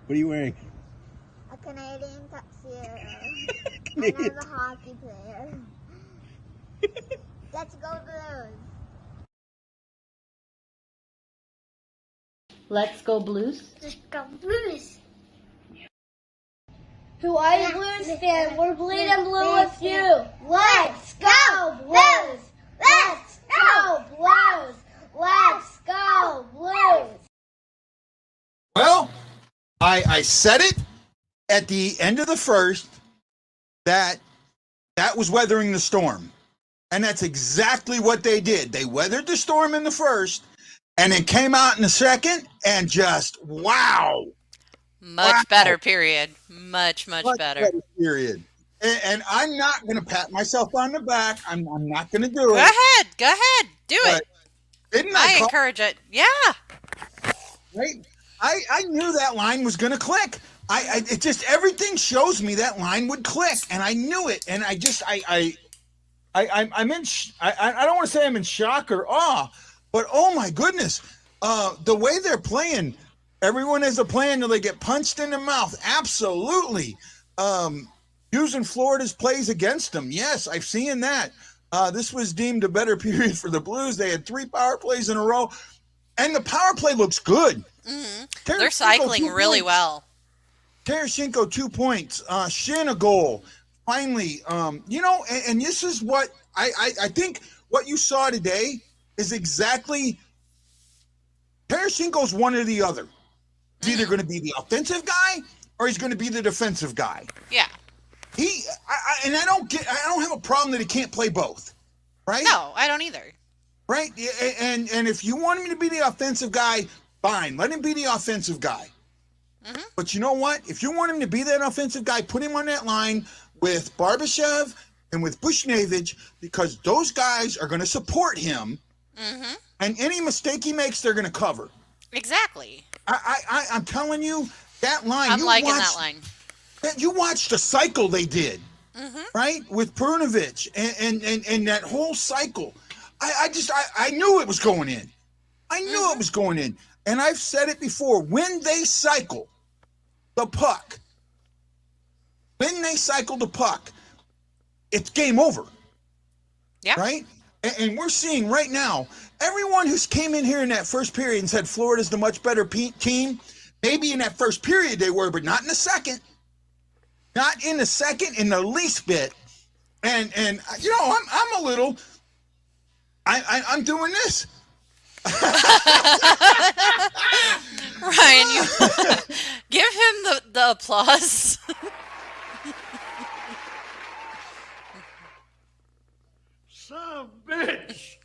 What are you wearing? A Canadian tuxedo. Canadian And I'm a hockey player. Let's go Blues. Let's go Blues. Let's go Blues. Who are you, Blues fan? We're bleeding blue with you. Let's go Blues. Let's go Blues. Let's go Blues. Well, I said it at the end of the first that was weathering the storm. And that's exactly what they did. They weathered the storm in the first and then came out in the second and just, wow. Much better, period. Much better. Period. And I'm not going to pat myself on the back. I'm not going to do it. Go ahead. Do it. Didn't I encourage it. Yeah. Right? I knew that line was going to click. It just, everything shows me that line would click, and I knew it. And I'm in, I don't want to say I'm in shock or awe, but oh my goodness, the way they're playing, everyone has a plan till they get punched in the mouth. Absolutely. Using Florida's plays against them. Yes, I've seen that. This was deemed a better period for the Blues. They had 3 power plays in a row, and the power play looks good. Mm-hmm. They're cycling really well. Tarasenko 2 points. Shin a goal. Finally, and this is what I think what you saw today is exactly Tarasenko's one or the other. He's either going to be the offensive guy or he's going to be the defensive guy. Yeah. I don't have a problem that he can't play both. Right? No, I don't either. Right? And if you want him to be the offensive guy, fine. Let him be the offensive guy. Mm-hmm. But you know what? If you want him to be that offensive guy, put him on that line with Barbashev and with Bushnevich, because those guys are going to support him. Mm-hmm. And any mistake he makes, they're going to cover. Exactly. I'm telling you, that line. I'm liking that line. You watched the cycle they did, mm-hmm. right? With Perunovich and that whole cycle. I knew it was going in. I knew mm-hmm. it was going in. And I've said it before. When they cycle the puck, it's game over. Yeah. Right? And we're seeing right now, everyone who's came in here in that first period and said Florida's the much better team, maybe in that first period they were, but not in the second. Not in the second in the least bit. And I'm a little, I'm doing this. Ryan, you give him the applause. Son of a bitch.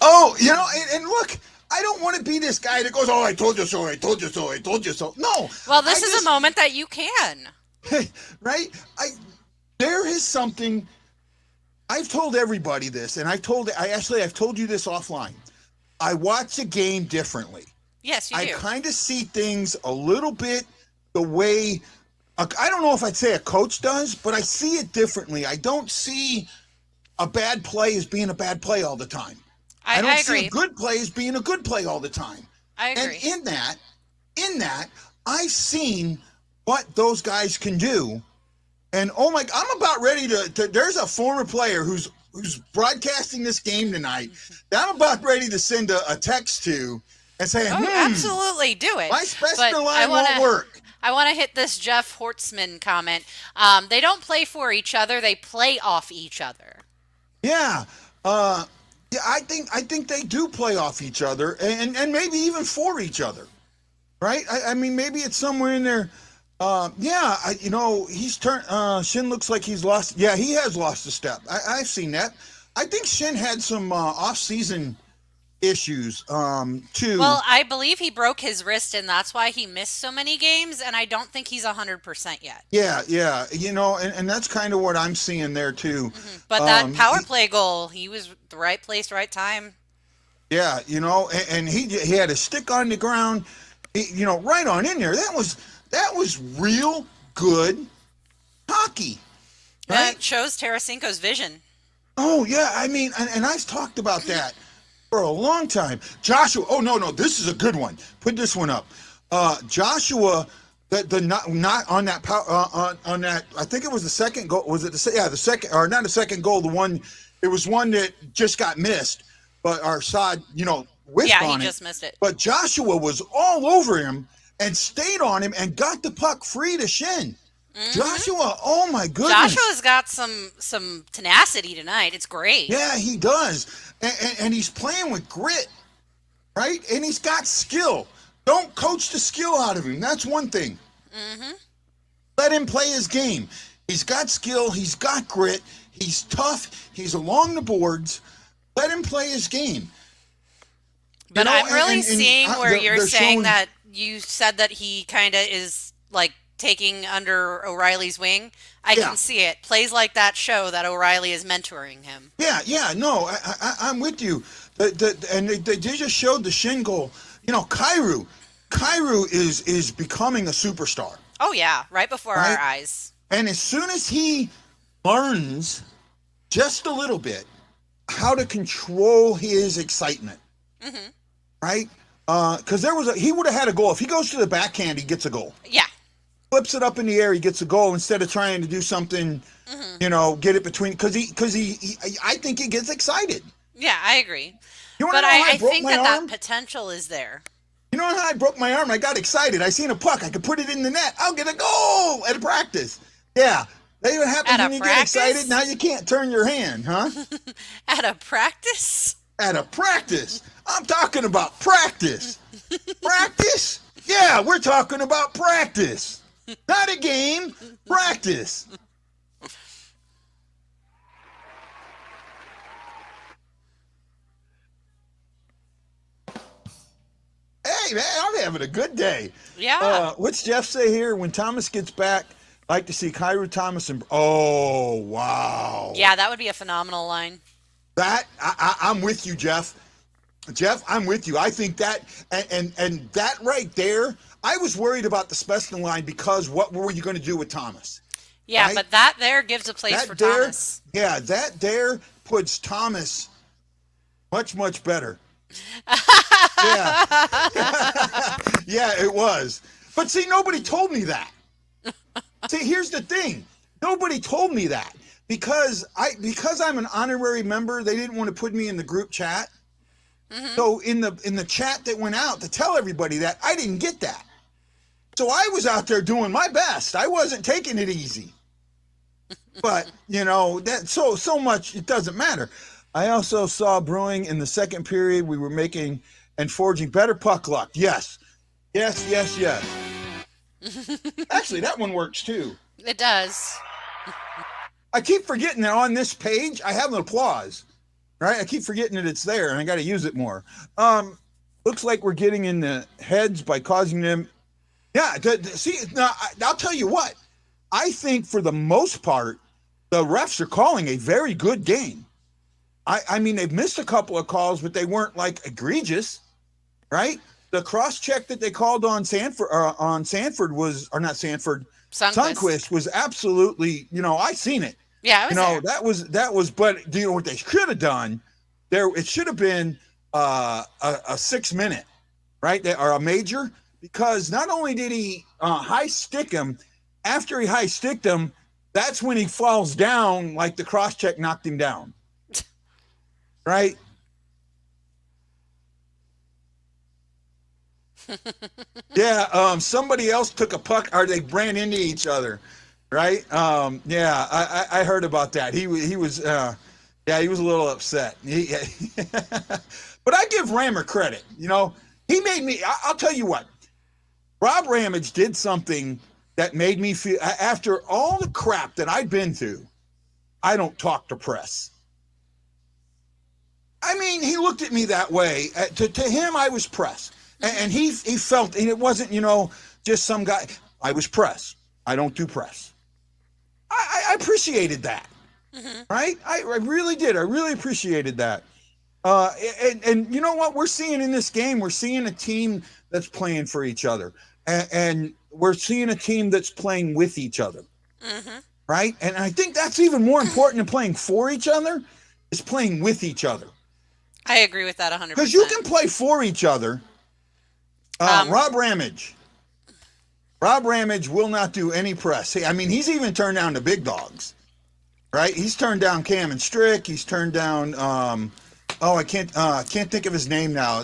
Oh, and look, I don't want to be this guy that goes, oh, I told you so, I told you so, I told you so. No. Well, this is a moment that you can. Right? There is something. I've told everybody this, and I've told you this offline. I watch a game differently. Yes, you do. I kind of see things a little bit the way, I don't know if I'd say a coach does, but I see it differently. I don't see a bad play as being a bad play all the time. I don't see a good play as being a good play all the time. I agree. And in that, I've seen what those guys can do. And oh my, I'm about ready to there's a former player who's broadcasting this game tonight that I'm about ready to send a text to and say, absolutely, do it. My Spetsnez Line won't work. I want to hit this Jeff Hortzman comment. They don't play for each other, they play off each other. Yeah. I think they do play off each other and maybe even for each other. Right? I mean, maybe it's somewhere in there. He's turned. Shin looks like he's lost. Yeah, he has lost a step. I've seen that. I think Shin had some off-season issues too. Well, I believe he broke his wrist, and that's why he missed so many games. And I don't think he's 100% yet. Yeah. And that's kind of what I'm seeing there too. Mm-hmm. But that power play goal, he was the right place, right time. Yeah, and he had a stick on the ground, right on in there. That was real good hockey. Right? Yeah, it shows Tarasenko's vision. Oh, yeah. I mean, and I've talked about that for a long time. Joshua, oh, no, this is a good one. Put this one up. Joshua, the not on that power on that. I think it was the second goal. Was it the second, or not the second goal? The one, it was one that just got missed, but our side, whiffed on it. Yeah, he just missed it. But Joshua was all over him and stayed on him and got the puck free to Shin. Mm-hmm. Joshua, oh my goodness! Joshua's got some tenacity tonight. It's great. Yeah, he does, and he's playing with grit, right? And he's got skill. Don't coach the skill out of him. That's one thing. Mm-hmm. Let him play his game. He's got skill. He's got grit. He's tough. He's along the boards. Let him play his game. But I'm really seeing where you're saying that you said that he kind of is like taking under O'Reilly's wing. I can see it. Plays like that show that O'Reilly is mentoring him. Yeah. No, I'm with you. And they just showed the Shin goal. Kairu is becoming a superstar. Oh, yeah, right before our eyes. And as soon as he learns just a little bit how to control his excitement, right? Because he would have had a goal. If he goes to the backhand, he gets a goal. Yeah. Flips it up in the air, he gets a goal instead of trying to do something, get it between. Because I think he gets excited. Yeah, I agree. But I think that potential is there. You know how I broke my arm? I got excited. I seen a puck. I could put it in the net. I'll get a goal at a practice. Yeah. That even happens when you get excited. Now you can't turn your hand, huh? At a practice? At a practice. I'm talking about practice. Practice? Yeah, we're talking about practice. Not a game. Practice. Hey, man, I'm having a good day. Yeah. What's Jeff say here? When Thomas gets back, like to see Kairu Thomas and... Oh, wow. Yeah, that would be a phenomenal line. I'm with you, Jeff. Jeff, I'm with you. I think that... And that right there, I was worried about the Spetsnez line because what were you going to do with Thomas? Yeah, right? But that there gives a place for Thomas. Yeah, that there puts Thomas much, much better. Yeah. Yeah, it was. But see, nobody told me that. See, here's the thing. Nobody told me that. Because I'm an honorary member, they didn't want to put me in the group chat. Mm-hmm. So in the chat that went out to tell everybody that, I didn't get that. So I was out there doing my best. I wasn't taking it easy. But, that so much, it doesn't matter. I also saw brewing in the second period. We were making and forging better puck luck. Yes. Actually, that one works too. It does. I keep forgetting that on this page, I have an applause. Right? I keep forgetting that it's there, and I got to use it more. Looks like we're getting in the heads by causing them. Yeah. See, now, I'll tell you what. I think for the most part, the refs are calling a very good game. I mean, they've missed a couple of calls, but they weren't like egregious, right? The cross check that they called on Sandquist was absolutely, I seen it. Yeah, it was that was, but do you know what they should have done? It should have been a 6 minute, right? Or a major, because not only did he high stick him, after he high sticked him, that's when he falls down, like the cross check knocked him down. Right? Yeah, somebody else took a puck, or they ran into each other, right? Yeah, I heard about that. He was a little upset. But I give Rammer credit. He made me. I'll tell you what. Rob Ramage did something that made me feel. After all the crap that I'd been through, I don't talk to press. I mean, he looked at me that way. To him, I was press. And he felt, and it wasn't, just some guy. I was press. I don't do press. I appreciated that. Mm-hmm. Right? I really did. I really appreciated that. And you know what we're seeing in this game? We're seeing a team that's playing for each other. And we're seeing a team that's playing with each other. Mm-hmm. Right? And I think that's even more important than playing for each other, is playing with each other. I agree with that 100%. Because you can play for each other. Rob Ramage, Rob Ramage will not do any press. I mean, he's even turned down the big dogs, right? He's turned down Cam and Strick. He's turned down, I can't think of his name now.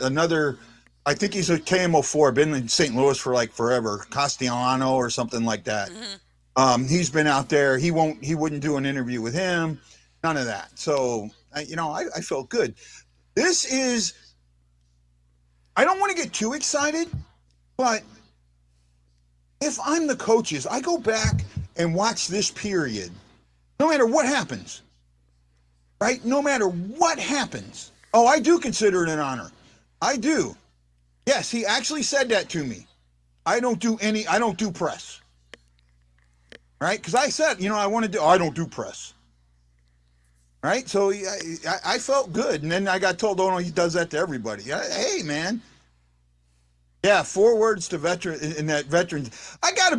Another, I think he's a KMO4, been in St. Louis for like forever, Castellano or something like that. Mm-hmm. He's been out there. He wouldn't do an interview with him. None of that. So, I felt good. I don't want to get too excited, but if I'm the coaches, I go back and watch this period, no matter what happens, right? No matter what happens. Oh, I do consider it an honor. I do. Yes, he actually said that to me. I don't do press. Right? Because I said, I don't do press. Right? So I felt good. And then I got told, oh, no, he does that to everybody. Hey, man. Yeah, 4 words to veteran in that veterans. I've got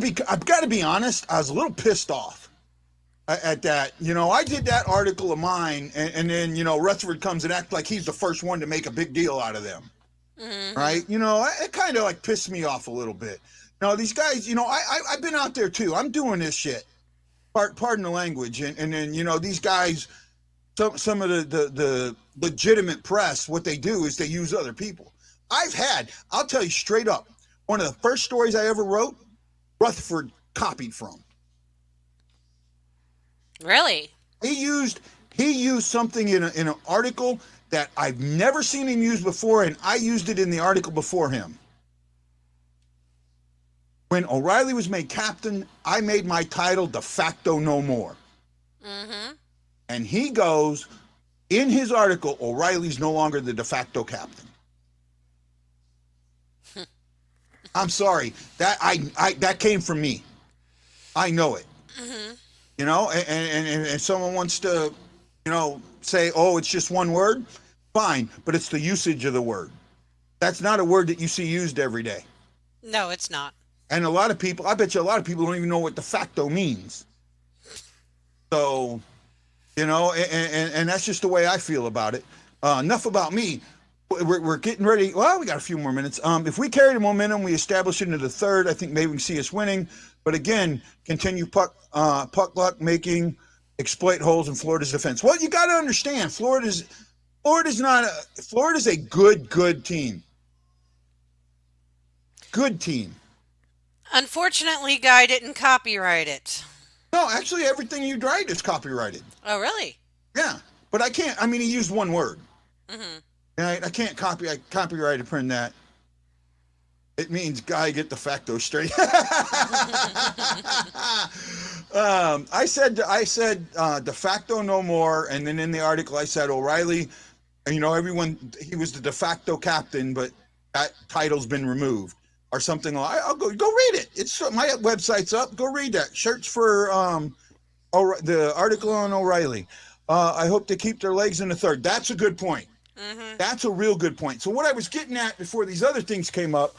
to be honest. I was a little pissed off at that. I did that article of mine, and then Rutherford comes and acts like he's the first one to make a big deal out of them. Mm-hmm. Right? It kind of like pissed me off a little bit. These guys. I've been out there too. I'm doing this shit. Pardon the language, and then these guys. Some of the legitimate press, what they do is they use other people. I'll tell you straight up, one of the first stories I ever wrote, Rutherford copied from. Really? He used something in an article that I've never seen him use before, and I used it in the article before him. When O'Reilly was made captain, I made my title de facto no more. Mm-hmm. And he goes, in his article, O'Reilly's no longer the de facto captain. I'm sorry. That came from me. I know it. Mm-hmm. And if someone wants to, say, oh, it's just one word, fine. But it's the usage of the word. That's not a word that you see used every day. No, it's not. And I bet you a lot of people don't even know what de facto means. So, and that's just the way I feel about it. Enough about me. We're getting ready. Well, we got a few more minutes. If we carry the momentum, we establish it into the third. I think maybe we can see us winning. But again, continue puck luck making, exploit holes in Florida's defense. Well, you got to understand, Florida's a good team. Good team. Unfortunately, Guy didn't copyright it. No, actually, everything you write is copyrighted. Oh, really? Yeah, but I can't. I mean, he used one word. Mm-hmm. And I can't copyright and print that. It means Guy get the facto straight. I said de facto no more, and then in the article I said O'Reilly. Everyone, he was the de facto captain, but that title's been removed or something. I'll go read it. It's my website's up. Go read that. Search for the article on O'Reilly. I hope they keep their legs in the third. That's a good point. Mm-hmm. That's a real good point. So what I was getting at before these other things came up,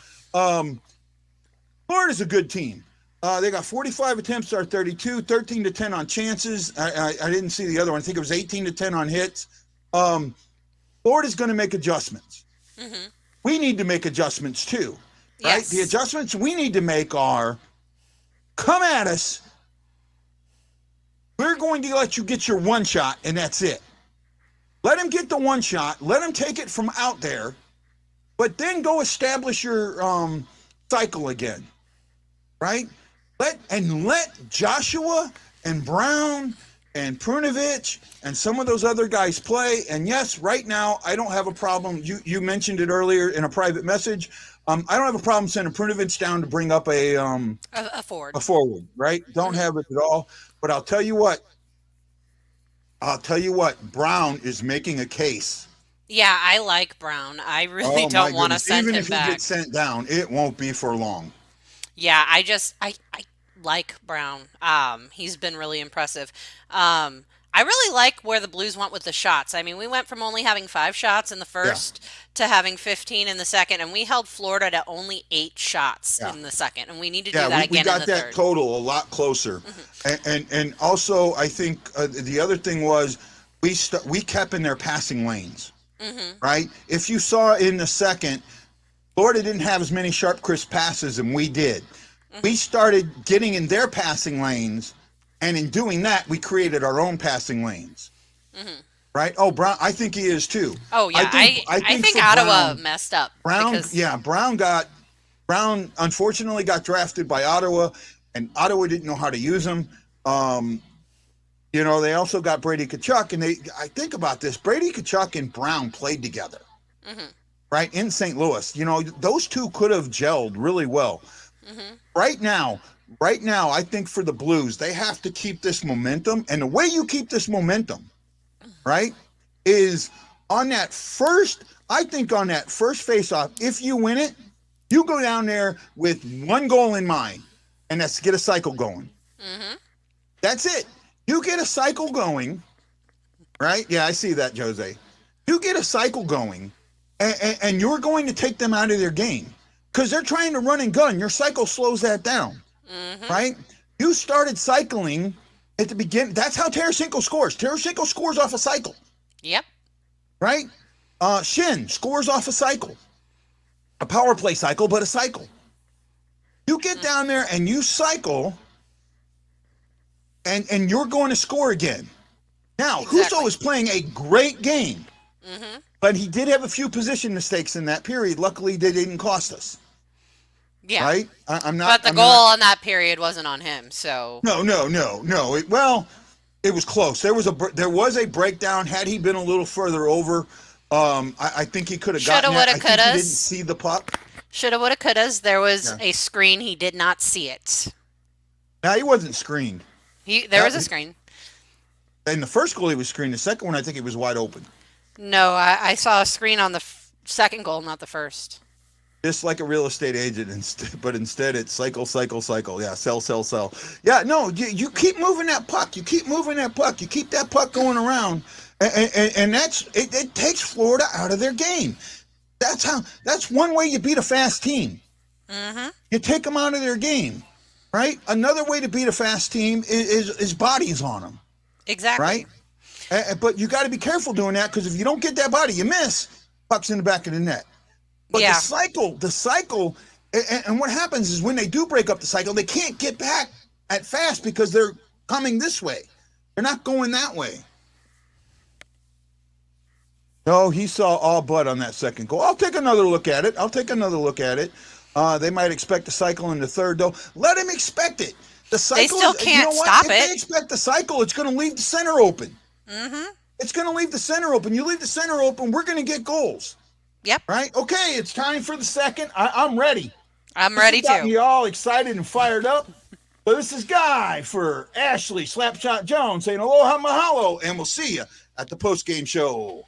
Florida's a good team. They got 45 attempts out of 32, 13 to 10 on chances. I didn't see the other one. I think it was 18 to 10 on hits. Florida's going to make adjustments. Mm-hmm. We need to make adjustments too, right? Yes. The adjustments we need to make are come at us. We're going to let you get your one shot, and that's it. Let him get the one shot. Let him take it from out there, but then go establish your cycle again, right? Let Joshua and Brown and Prunovich and some of those other guys play. And yes, right now I don't have a problem. You mentioned it earlier in a private message. I don't have a problem sending Prunovich down to bring up a forward, right? Don't have it at all. But I'll tell you what. Brown is making a case. Yeah, I like Brown. I really don't want to send him back. Even if he gets sent down, it won't be for long. Yeah, I like Brown. He's been really impressive. I really like where the Blues went with the shots. I mean, we went from only having 5 shots in the first to having 15 in the second, and we held Florida to only 8 shots in the second, and we need to do that again in the third. We got that total a lot closer. Mm-hmm. And also, I think the other thing was we kept in their passing lanes, mm-hmm. right? If you saw in the second, Florida didn't have as many sharp, crisp passes, and we did. we started getting in their passing lanes, and in doing that, we created our own passing lanes. Right? Oh, Brown, I think he is too. Oh yeah, I think Ottawa messed up. Brown unfortunately got drafted by Ottawa, and Ottawa didn't know how to use him. They also got Brady Tkachuk, and I think about this. Brady Tkachuk and Brown played together, right, in St. Louis. Those two could have gelled really well. Right now, I think for the Blues, they have to keep this momentum, and the way you keep this momentum, right, is on that first face-off, if you win it, you go down there with one goal in mind, and that's to get a cycle going. That's it. You get a cycle going, right? Yeah, I see that, Jose. You get a cycle going, and you're going to take them out of their game because they're trying to run and gun. Your cycle slows that down, right? You started cycling at the beginning. That's how Tarasenko scores. Tarasenko scores off a cycle. Yep. Right? Shin scores off a cycle. A power play cycle, but a cycle. You get down there and you cycle, and you're going to score again. Now, Husso is playing a great game, but he did have a few position mistakes in that period. Luckily, they didn't cost us. Yeah. Right? I'm not. But the goal in that period wasn't on him, so. No. It was close. There was a breakdown. Had he been a little further over, I think he could have gotten it. Shoulda, woulda, coulda. He didn't see the puck. Shoulda, woulda, couldas. There was a screen. He did not see it. No, he wasn't screened. There was a screen. In the first goal, he was screened. The second one, I think he was wide open. No, I saw a screen on the second goal, not the first. Just like a real estate agent, but instead it's cycle. Yeah, sell. Yeah, no, you keep moving that puck. You keep that puck going around, and it takes Florida out of their game. That's one way you beat a fast team. You take them out of their game, right? Another way to beat a fast team is bodies on them. Exactly. Right? But you got to be careful doing that because if you don't get that body, you miss. Puck's in the back of the net. But the cycle, and what happens is when they do break up the cycle, they can't get back at fast because they're coming this way. They're not going that way. No, he saw all but on that second goal. I'll take another look at it. They might expect the cycle in the third, though. Let him expect it. The cycle, they still can't stop it. If they expect the cycle, it's going to leave the center open. It's going to leave the center open. You leave the center open, we're going to get goals. Yep. Right? Okay, it's time for the second. I'm ready. I'm ready too. Got me all excited and fired up. So this is Guy for Ashley Slapshot Jones saying aloha mahalo, and we'll see you at the post-game show.